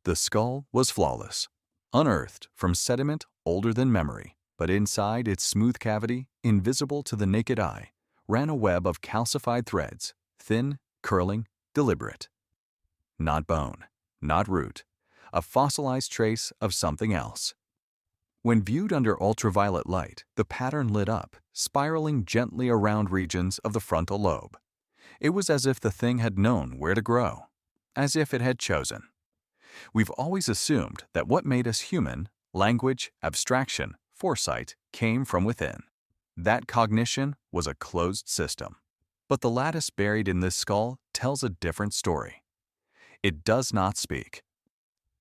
The skull was flawless, unearthed from sediment older than memory, but inside its smooth cavity, invisible to the naked eye, ran a web of calcified threads, thin, curling, deliberate. Not bone, not root, a fossilized trace of something else. When viewed under ultraviolet light, the pattern lit up, spiraling gently around regions of the frontal lobe. It was as if the thing had known where to grow, as if it had chosen. We've always assumed that what made us human, language, abstraction, foresight, came from within. That cognition was a closed system. But the lattice buried in this skull tells a different story. It does not speak.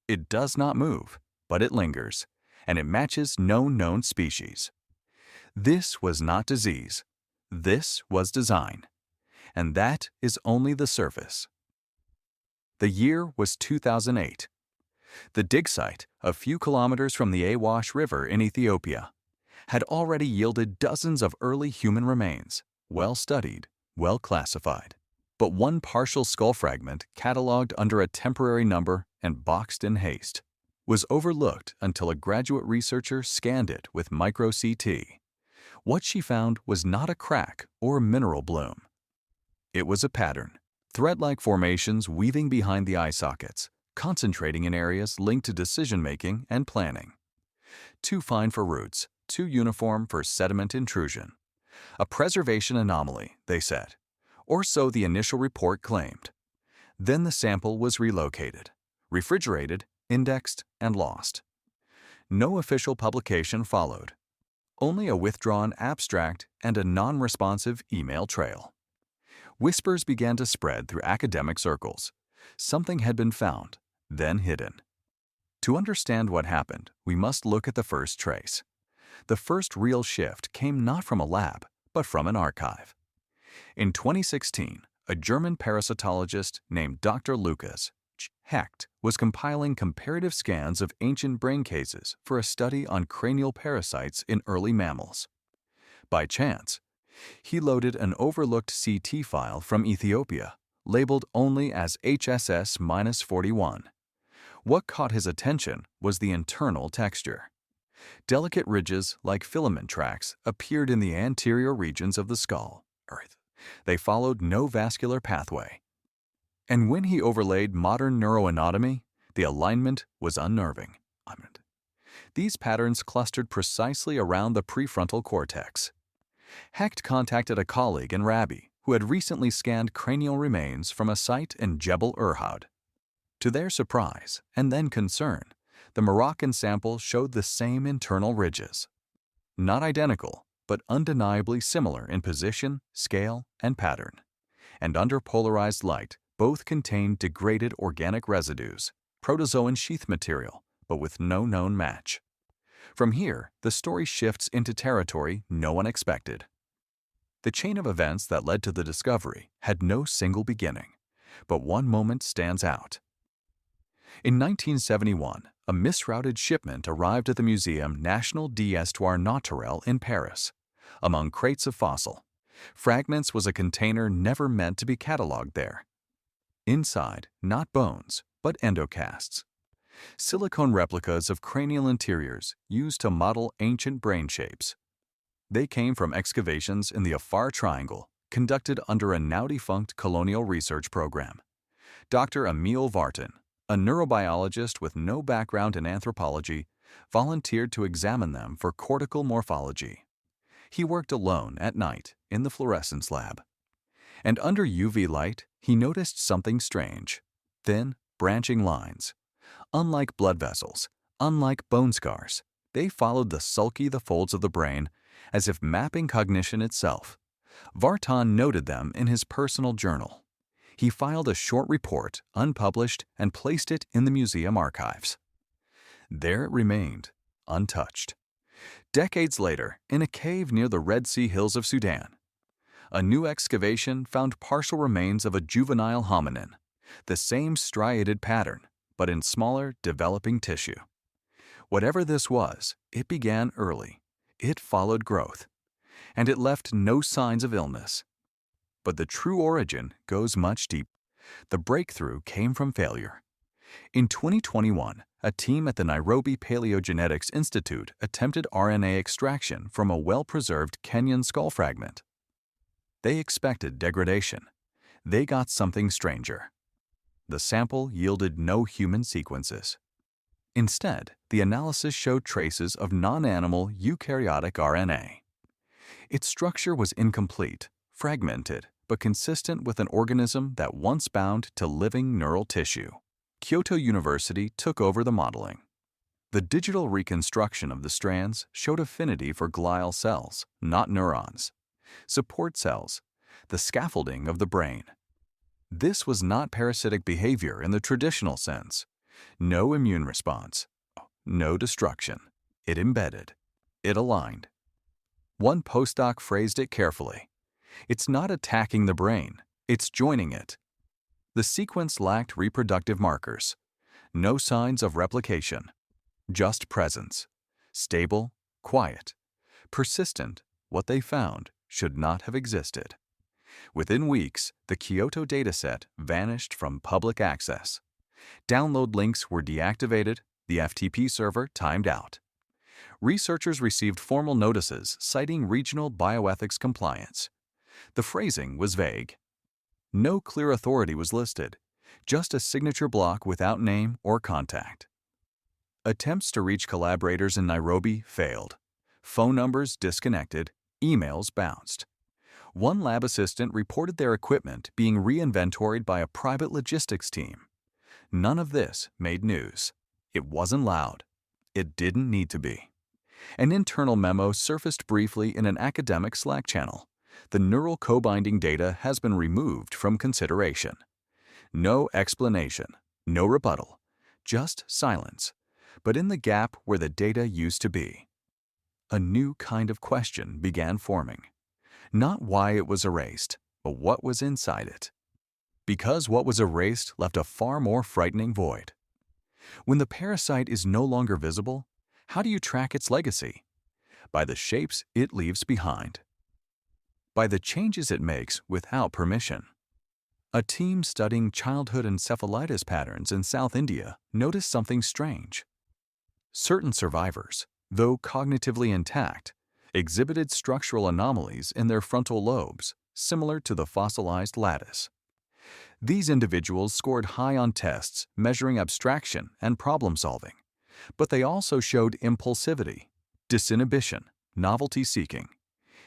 It does not move, but it lingers, and it matches no known species. This was not disease. This was design. And that is only the surface. The year was 2008. The dig site, a few kilometers from the Awash River in Ethiopia, had already yielded dozens of early human remains, well studied, well classified. But one partial skull fragment, catalogued under a temporary number and boxed in haste, was overlooked until a graduate researcher scanned it with micro-CT. What she found was not a crack or mineral bloom. It was a pattern, thread-like formations weaving behind the eye sockets, concentrating in areas linked to decision-making and planning. Too fine for roots, too uniform for sediment intrusion. A preservation anomaly, they said, or so the initial report claimed. Then the sample was relocated, refrigerated, indexed, and lost. No official publication followed. Only a withdrawn abstract and a non-responsive email trail. Whispers began to spread through academic circles. Something had been found, then hidden. To understand what happened, we must look at the first trace. The first real shift came not from a lab, but from an archive. In 2016, a German parasitologist named Dr. Lukas Hecht was compiling comparative scans of ancient brain cases for a study on cranial parasites in early mammals. By chance, he loaded an overlooked CT file from Ethiopia, labeled only as HSS-41. What caught his attention was the internal texture. Delicate ridges like filament tracks appeared in the anterior regions of the skull. They followed no vascular pathway. And when he overlaid modern neuroanatomy, the alignment was unnerving. These patterns clustered precisely around the prefrontal cortex. Hecht contacted a colleague in Rabi who had recently scanned cranial remains from a site in Jebel Irhoud. To their surprise, and then concern, the Moroccan sample showed the same internal ridges. Not identical, but undeniably similar in position, scale, and pattern. And under polarized light, both contained degraded organic residues, protozoan sheath material, but with no known match. From here, the story shifts into territory no one expected. The chain of events that led to the discovery had no single beginning, but one moment stands out. In 1971, a misrouted shipment arrived at the Muséum National d'Histoire Naturelle in Paris. Among crates of fossil, fragments was a container never meant to be catalogued there. Inside, not bones, but endocasts. Silicone replicas of cranial interiors used to model ancient brain shapes. They came from excavations in the Afar Triangle, conducted under a now-defunct colonial research program. Dr. Emile Vartan, a neurobiologist with no background in anthropology, volunteered to examine them for cortical morphology. He worked alone at night in the fluorescence lab. And under UV light, he noticed something strange: thin, branching lines. Unlike blood vessels, unlike bone scars, they followed the folds of the brain, as if mapping cognition itself. Vartan noted them in his personal journal. He filed a short report, unpublished, and placed it in the museum archives. There it remained, untouched. Decades later, in a cave near the Red Sea hills of Sudan, a new excavation found partial remains of a juvenile hominin, the same striated pattern, but in smaller, developing tissue. Whatever this was, it began early. It followed growth, and it left no signs of illness. But the true origin goes much deeper. The breakthrough came from failure. In 2021, a team at the Nairobi Paleogenetics Institute attempted RNA extraction from a well-preserved Kenyan skull fragment. They expected degradation. They got something stranger. The sample yielded no human sequences. Instead, the analysis showed traces of non-animal eukaryotic RNA. Its structure was incomplete, fragmented, but consistent with an organism that once bound to living neural tissue. Kyoto University took over the modeling. The digital reconstruction of the strands showed affinity for glial cells, not neurons. Support cells, the scaffolding of the brain. This was not parasitic behavior in the traditional sense. No immune response, no destruction. It embedded. It aligned. One postdoc phrased it carefully. It's not attacking the brain, it's joining it. The sequence lacked reproductive markers. No signs of replication. Just presence. Stable, quiet, persistent. What they found should not have existed. Within weeks, the Kyoto dataset vanished from public access. Download links were deactivated, the FTP server timed out. Researchers received formal notices citing regional bioethics compliance. The phrasing was vague. No clear authority was listed, just a signature block without name or contact. Attempts to reach collaborators in Nairobi failed. Phone numbers disconnected, emails bounced. One lab assistant reported their equipment being reinventoried by a private logistics team. None of this made news. It wasn't loud. It didn't need to be. An internal memo surfaced briefly in an academic Slack channel. The neural co-binding data has been removed from consideration. No explanation, no rebuttal, just silence. But in the gap where the data used to be, a new kind of question began forming. Not why it was erased, but what was inside it. Because what was erased left a far more frightening void. When the parasite is no longer visible, how do you track its legacy? By the shapes it leaves behind. By the changes it makes without permission. A team studying childhood encephalitis patterns in South India noticed something strange. Certain survivors, though cognitively intact, exhibited structural anomalies in their frontal lobes, similar to the fossilized lattice. These individuals scored high on tests measuring abstraction and problem-solving, but they also showed impulsivity, disinhibition, novelty-seeking.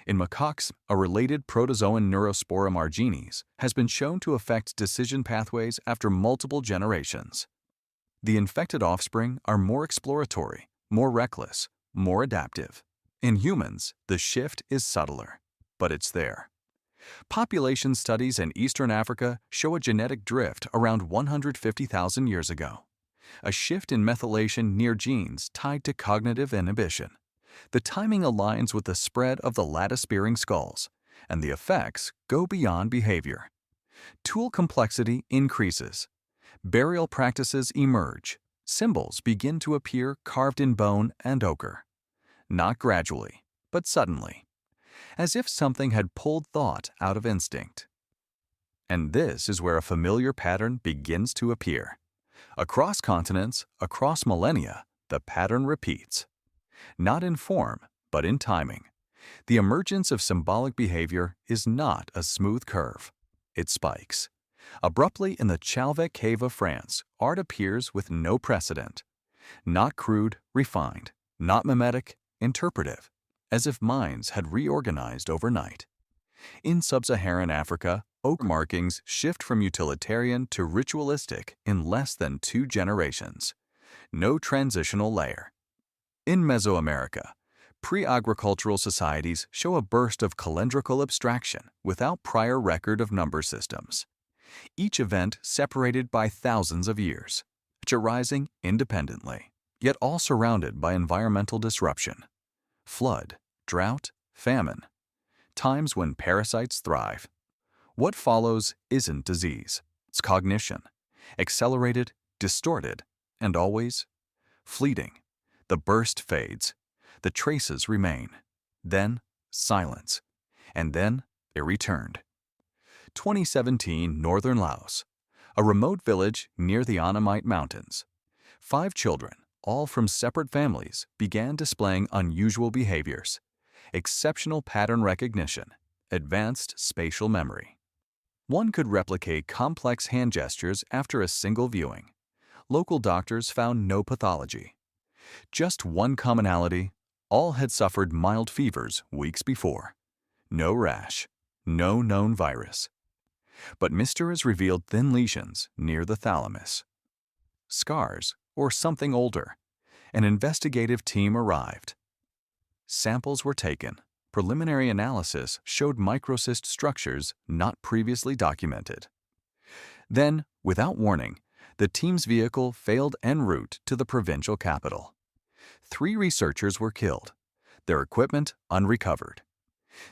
In macaques, a related protozoan Neurosporum arginis has been shown to affect decision pathways after multiple generations. The infected offspring are more exploratory, more reckless, more adaptive. In humans, the shift is subtler, but it's there. Population studies in Eastern Africa show a genetic drift around 150,000 years ago, a shift in methylation near genes tied to cognitive inhibition. The timing aligns with the spread of the lattice-bearing skulls, and the effects go beyond behavior. Tool complexity increases. Burial practices emerge. Symbols begin to appear carved in bone and ochre. Not gradually, but suddenly, as if something had pulled thought out of instinct. And this is where a familiar pattern begins to appear. Across continents, across millennia, the pattern repeats. Not in form, but in timing. The emergence of symbolic behavior is not a smooth curve. It spikes. Abruptly in the Chalvet Cave of France, art appears with no precedent. Not crude, refined. Not mimetic, interpretive. As if minds had reorganized overnight. In sub-Saharan Africa, oak markings shift from utilitarian to ritualistic in less than 2 generations. No transitional layer. In Mesoamerica, pre-agricultural societies show a burst of calendrical abstraction without prior record of number systems. Each event separated by thousands of years, each arising independently, yet all surrounded by environmental disruption. Flood, drought, famine. Times when parasites thrive. What follows isn't disease, it's cognition. Accelerated, distorted, and always fleeting. The burst fades. The traces remain. Then, silence. And then, it returned. 2017, Northern Laos. A remote village near the Annamite Mountains. 5 children, all from separate families, began displaying unusual behaviors, exceptional pattern recognition, advanced spatial memory. One could replicate complex hand gestures after a single viewing. Local doctors found no pathology. Just one commonality: all had suffered mild fevers weeks before. No rash, no known virus. But mysteries revealed thin lesions near the thalamus. Scars, or something older. An investigative team arrived. Samples were taken. Preliminary analysis showed microcyst structures not previously documented. Then, without warning, the team's vehicle failed en route to the provincial capital. 3 researchers were killed, their equipment unrecovered.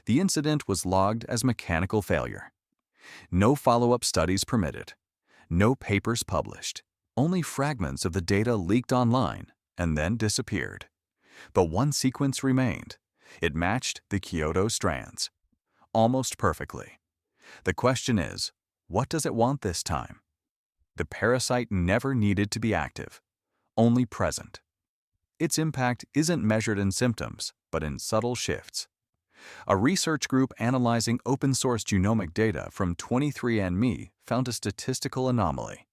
The incident was logged as mechanical failure. No follow-up studies permitted. No papers published. Only fragments of the data leaked online and then disappeared. But one sequence remained. It matched the Kyoto strands. Almost perfectly. The question is, what does it want this time? The parasite never needed to be active, only present. Its impact isn't measured in symptoms, but in subtle shifts. A research group analyzing open-source genomic data from 23andMe found a statistical anomaly.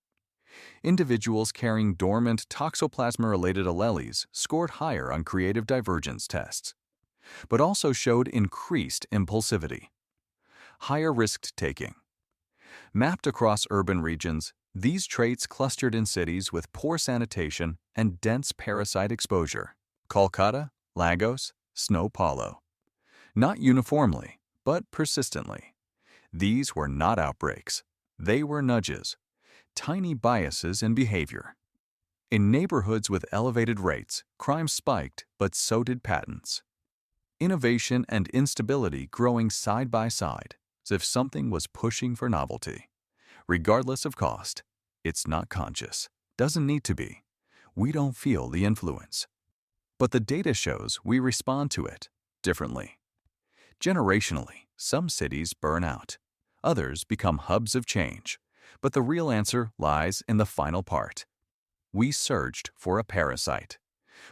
Individuals carrying dormant toxoplasma-related alleles scored higher on creative divergence tests, but also showed increased impulsivity, higher risk-taking. Mapped across urban regions, these traits clustered in cities with poor sanitation and dense parasite exposure: Kolkata, Lagos, São Paulo. Not uniformly, but persistently. These were not outbreaks. They were nudges, tiny biases in behavior. In neighborhoods with elevated rates, crime spiked, but so did patents. Innovation and instability growing side by side, as if something was pushing for novelty. Regardless of cost, it's not conscious, doesn't need to be. We don't feel the influence. But the data shows we respond to it differently. Generationally, some cities burn out. Others become hubs of change. But the real answer lies in the final part. We searched for a parasite,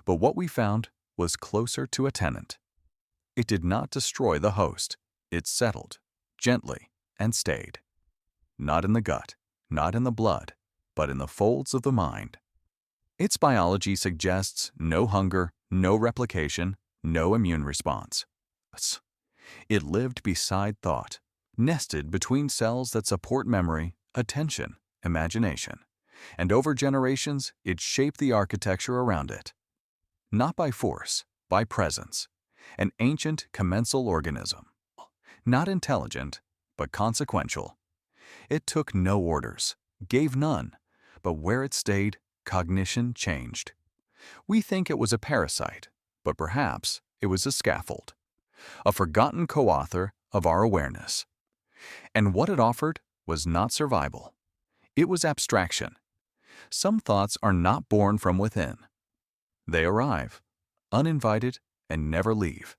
but what we found was closer to a tenant. It did not destroy the host. It settled, gently, and stayed. Not in the gut, not in the blood, but in the folds of the mind. Its biology suggests no hunger, no replication, no immune response. It lived beside thought, nested between cells that support memory, attention, imagination, and over generations it shaped the architecture around it. Not by force, by presence. An ancient commensal organism. Not intelligent, but consequential. It took no orders, gave none, but where it stayed, cognition changed. We think it was a parasite, but perhaps it was a scaffold, a forgotten co-author of our awareness. And what it offered was not survival. It was abstraction. Some thoughts are not born from within. They arrive, uninvited, and never leave.